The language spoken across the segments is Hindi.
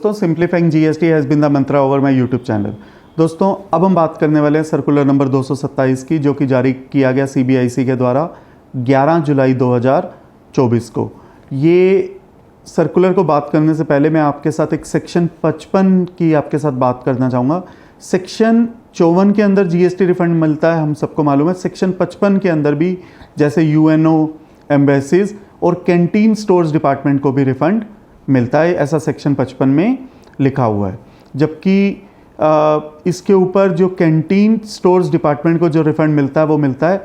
दोस्तों, simplifying GST has been the mantra over my YouTube channel. दोस्तों, अब हम बात करने वाले हैं सर्कुलर नंबर 227 की, जो कि जारी किया गया सीबीआईसी के द्वारा 11 जुलाई 2024 को। ये सर्कुलर को बात करने से पहले मैं आपके साथ एक सेक्शन 55 की आपके साथ बात करना चाहूँगा। सेक्शन 54 के अंदर जीएसटी रिफंड मिलता है, हम सबको मालूम है। सेक्शन 55 के अंदर भी जैसे यूएनओ, एम्बेसीज और कैंटीन स्टोर्स डिपार्टमेंट को भी रिफंड मिलता है, ऐसा सेक्शन 55 में लिखा हुआ है। जबकि इसके ऊपर जो कैंटीन स्टोर्स डिपार्टमेंट को जो रिफंड मिलता है वो मिलता है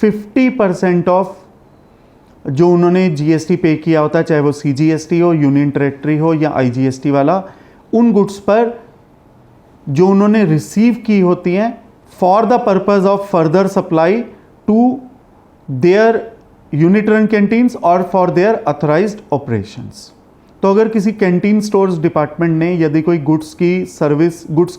50% ऑफ जो उन्होंने जीएसटी पे किया होता है, चाहे वो सीजीएसटी हो, यूनियन टेरेटरी हो या आईजीएसटी वाला, उन गुड्स पर जो उन्होंने रिसीव की होती हैं for the purpose of further supply to their unit run canteens और फॉर देयर अथोराइज्ड ऑपरेशंस। तो अगर किसी कैंटीन स्टोर्स डिपार्टमेंट ने यदि कोई गुड्स की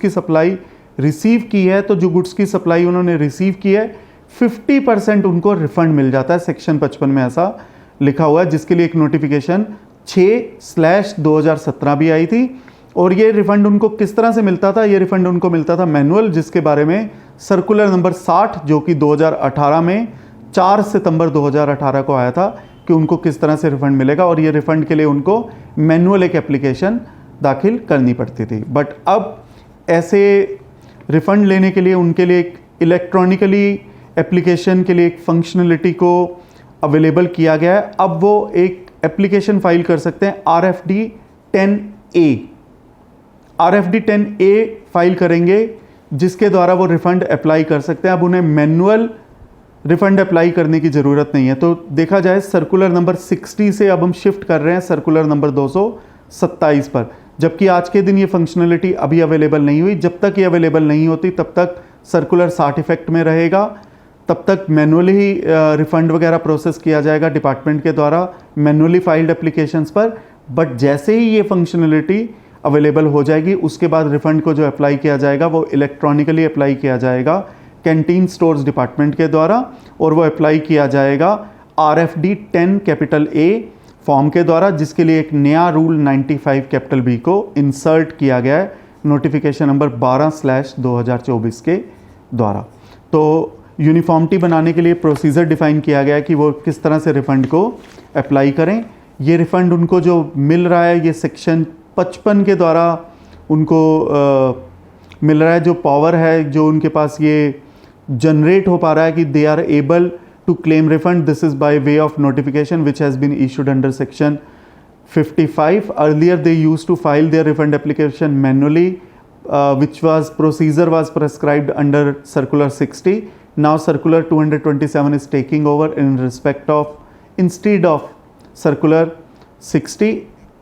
सप्लाई रिसीव की है, तो जो गुड्स की सप्लाई उन्होंने रिसीव की है 50% उनको रिफंड मिल जाता है। सेक्शन 55 में ऐसा लिखा हुआ है, जिसके लिए एक नोटिफिकेशन 6/2017 भी आई थी। और ये रिफंड उनको किस तरह से मिलता था? ये रिफंड उनको मिलता था मैनुअल, जिसके बारे में सर्कुलर नंबर 60 जो कि 2018 में 4 सितंबर 2018 को आया था कि उनको किस तरह से रिफंड मिलेगा। और ये रिफंड के लिए उनको मैनुअल एक एप्लीकेशन दाखिल करनी पड़ती थी। बट अब ऐसे रिफंड लेने के लिए उनके लिए एक इलेक्ट्रॉनिकली एप्लीकेशन के लिए एक फंक्शनलिटी को अवेलेबल किया गया है। अब वो एक एप्लीकेशन फाइल कर सकते हैं RFD 10A। RFD 10A file करेंगे, जिसके द्वारा वो रिफंड अप्लाई कर सकते हैं। अब उन्हें मैनुअल रिफंड अप्लाई करने की ज़रूरत नहीं है। तो देखा जाए सर्कुलर नंबर 60 से अब हम शिफ्ट कर रहे हैं सर्कुलर नंबर 227 पर, जबकि आज के दिन ये फंक्शनलिटी अभी अवेलेबल नहीं हुई। जब तक ये अवेलेबल नहीं होती तब तक सर्कुलर 60 इफेक्ट में रहेगा, तब तक मैनुअली रिफंड वगैरह प्रोसेस किया जाएगा डिपार्टमेंट के द्वारा मैनुअली फाइल्ड एप्लीकेशंस पर। बट जैसे ही ये फंक्शनलिटी अवेलेबल हो जाएगी, उसके बाद रिफंड को जो अप्लाई किया जाएगा वो इलेक्ट्रॉनिकली अप्लाई किया जाएगा कैंटीन स्टोर्स डिपार्टमेंट के द्वारा, और वो अप्लाई किया जाएगा RFD 10A फॉर्म के द्वारा, जिसके लिए एक नया रूल 95 B को इंसर्ट किया गया है नोटिफिकेशन नंबर 12/2024 के द्वारा। तो यूनिफॉर्मिटी बनाने के लिए प्रोसीजर डिफाइन किया गया है कि वो किस तरह से रिफंड को अप्लाई करें। ये रिफंड उनको जो मिल रहा है ये सेक्शन 55 के द्वारा उनको मिल रहा है। जो पावर है जो उनके पास ये जनरेट हो पा रहा है कि they are able to claim refund, this is by way of notification which has been issued under section 55। Earlier they use to file their refund application manually which was procedure was prescribed under circular 60. Now circular 227 is taking over in respect of instead of circular 60,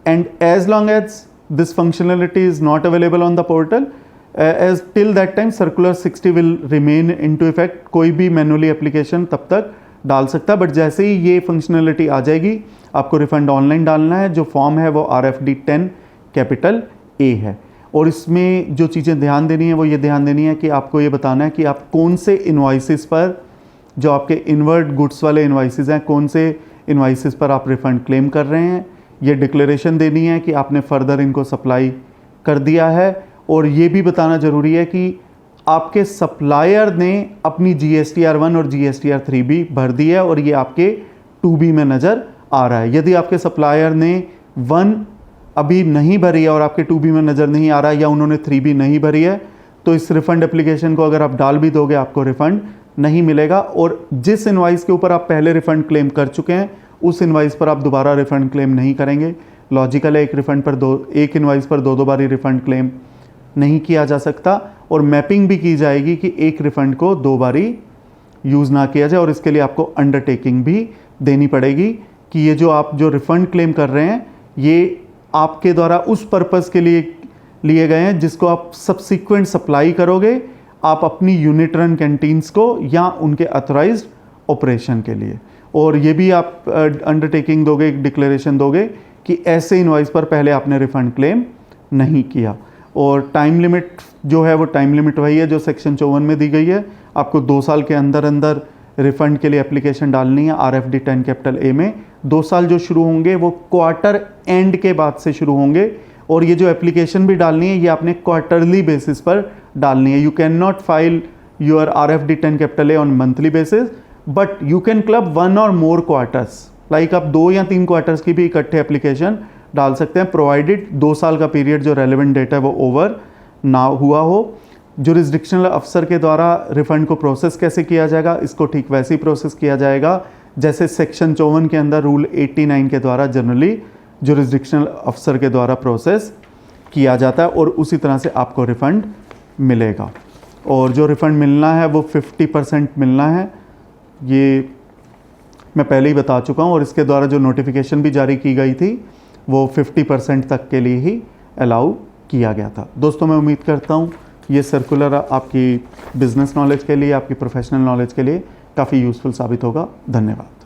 and as long as this functionality is not available on the portal, as till that time circular 60 will remain into effect. कोई भी manually application तब तक डाल सकता है, बट जैसे ही ये फंक्शनलिटी आ जाएगी आपको रिफंड ऑनलाइन डालना है। जो फॉर्म है वो RFD 10A है। और इसमें जो चीज़ें ध्यान देनी है वो ये ध्यान देनी है कि आपको ये बताना है कि आप कौन से इनवॉइसेस पर, जो आपके इनवर्ड गुड्स वाले इनवॉइसेस हैं, कौन से इनवॉइसेस पर आप रिफ़ंड क्लेम कर रहे हैं। ये डिक्लेरेशन देनी है कि आपने फर्दर इनको सप्लाई कर दिया है। और ये भी बताना ज़रूरी है कि आपके सप्लायर ने अपनी GSTR 1 और GSTR 3 भी भर दी है, और ये आपके 2B में नज़र आ रहा है। यदि आपके सप्लायर ने 1 अभी नहीं भरी है और आपके 2B में नज़र नहीं आ रहा है, या उन्होंने 3B नहीं भरी है, तो इस रिफ़ंड एप्लीकेशन को अगर आप डाल भी दोगे आपको रिफ़ंड नहीं मिलेगा। और जिस इनवाइस के ऊपर आप पहले रिफ़ंड क्लेम कर चुके हैं उस इनवाइस पर आप दोबारा रिफ़ंड क्लेम नहीं करेंगे। लॉजिकल है, एक इनवाइस पर दो बारी रिफ़ंड क्लेम नहीं किया जा सकता। और मैपिंग भी की जाएगी कि एक रिफ़ंड को 2 बारी यूज़ ना किया जाए, और इसके लिए आपको अंडरटेकिंग भी देनी पड़ेगी कि ये जो आप जो रिफ़ंड क्लेम कर रहे हैं ये आपके द्वारा उस पर्पस के लिए लिए गए हैं जिसको आप सब्सिक्वेंट सप्लाई करोगे आप अपनी यूनिट रन कैंटीन्स को या उनके अथोराइज्ड ऑपरेशन के लिए। और ये भी आप अंडरटेकिंग दोगे, एक डिक्लेरेशन दोगे कि ऐसे इनवॉइस पर पहले आपने रिफंड क्लेम नहीं किया। और टाइम लिमिट जो है वो टाइम लिमिट वही है जो सेक्शन 54 में दी गई है। आपको 2 साल के अंदर अंदर रिफंड के लिए एप्लीकेशन डालनी है RFD 10A में। 2 साल जो शुरू होंगे वो क्वार्टर एंड के बाद से शुरू होंगे, और ये जो एप्लीकेशन भी डालनी है ये आपने क्वार्टरली बेसिस पर डालनी है। You can not file your RFD 10 capital A on monthly basis, but you can club 1 और मोर क्वार्टर्स, लाइक आप 2 या 3 क्वार्टर्स की भी इकट्ठे एप्लीकेशन डाल सकते हैं, प्रोवाइडेड 2 साल का पीरियड जो रेलेवेंट डेट है वो ओवर ना हुआ हो। जुरिस्डिक्शनल अफसर के द्वारा रिफंड को प्रोसेस कैसे किया जाएगा, इसको ठीक वैसे ही प्रोसेस किया जाएगा जैसे सेक्शन 54 के अंदर रूल 89 के द्वारा जनरली जुरिस्डिक्शनल अफसर के द्वारा प्रोसेस किया जाता है, और उसी तरह से आपको रिफ़ंड मिलेगा। और जो रिफ़ंड मिलना है वो 50% मिलना है, ये मैं पहले ही बता चुका हूँ, और इसके द्वारा जो नोटिफिकेशन भी जारी की गई थी वो 50% तक के लिए ही अलाउ किया गया था। दोस्तों, मैं उम्मीद करता हूँ ये सर्कुलर आपकी बिजनेस नॉलेज के लिए, आपकी प्रोफेशनल नॉलेज के लिए काफ़ी यूज़फुल साबित होगा। धन्यवाद।